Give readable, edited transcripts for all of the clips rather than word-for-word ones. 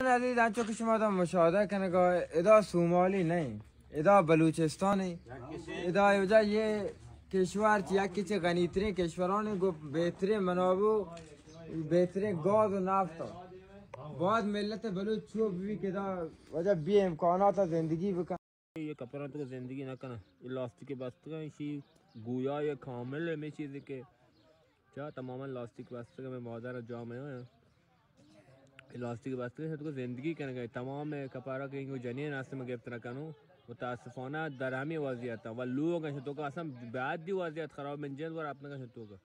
عزیز انچو که شما دا مشاهده کنه که ادا سومالی نه، ادا بلوچستانی، ادا اوجا یه کشور یکی چه غنی‌ترین کشورانی گو بهترین منابع بهترین گاز و نفت باید ملت بلوچ چوب بی که دا وجه بی امکانات زندگی بکن. ये कपड़ा तो जिंदगी ना करना इलास्टिक के बस्त का इसी गोया ये कामिल है में चीज़ के क्या तमाम इलास्टिक बस्त का मैं मौजूदा जाम है इलास्टिक बस्त के तो जिंदगी करने गए तमाम कपड़ा के इनको जनिए नाश्ते में गिरफ्त ना करूँ मुतासिफाना दरामी वज़ियत है वह लोगों का शतों का असम बाद दी वज़ियत ख़राब मंजिल और अपने का शतों का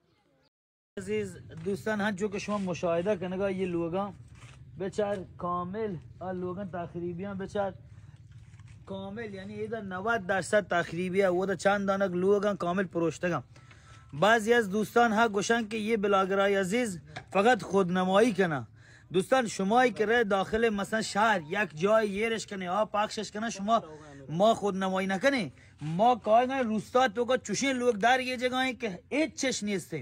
अजीज दोस्तन हाँ जो कि शुमा मुशाहिदा करने का ये लोग बेचार कामिल और लोग तकरीबियाँ बेचार कामिल यानी इधर 90% तकरीबिया वो तो चंद दानक लोग कामिल परोश्तगा बाज़ याज दोस्तान हाँ गोशान के ये बिलागराई अजीज फ़कत खुद नमाई करना दोस्तान शुमाई के रहे दाखिले मसलन शहर यक जाय ये रश कने आप पाकशश करना शुमा माँ खुद नमाई ना कने माँ कहेंगे रुस्ता तो का चुशे लोग दार ये जगह के एक चश्नी से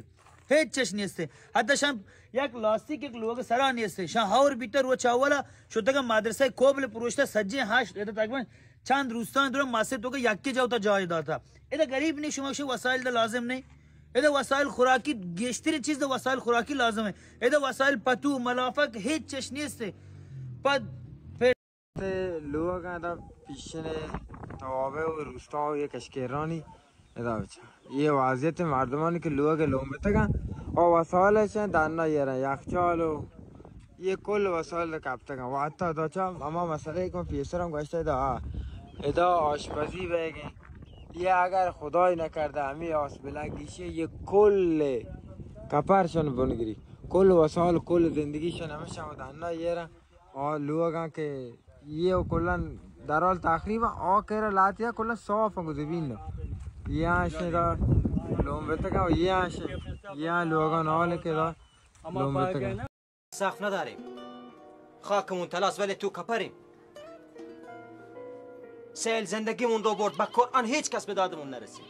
हेच चश्नी से हत्ता शाम यक लास्टिक एक लोग सरा नहीं से शाह और भीतर वो चावला शुद्ध मदरसा कोबल पुरुष सज्जे हाश तकरीबन चंद रुस्तान दूर मासे तो यक के जाता जायदा था इधर गरीब नहीं शुमा वसाइल दा लाजिम नहीं इधर वसाइल खुराकी गेश्तरी चीज वसाइल खुराकी लाजिम है इधर वसाइल पतू मलाफक हेच चश्नी से पद फिर लोग का पिछले तवाबे और रुस्ता ये कश्केरानी ये वाजियत मर्दमान के लोग लोम तक और वसाइल है दाना ये रहा यखचालो ये कुल वसाइल कब तक वाता तो चा अमा मसले को पीसरम गश्ते दा इधर आशपजी बैगे ये अगर खुदाई न करता हमें आसबिला गिशे ये कुल कपरशन बनगरी कुल वसाइल कुल जिंदगी शन हमेशा दाना ये रहा और लोग के ये कुलन दराल तकरीबा और कह लातिया कुल 100 फंगुज़बीन यहाँ से लोम तक यहाँ लोगों नाल के लोम तक سقف نداریم خاکمون تلاس ولی تو کپریم سیل زندگیمون رو برد با قرآن هیچ کس به دادمون نرسید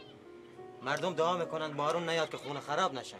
مردم دعا میکنند بارون نیاد که خونه خراب نشن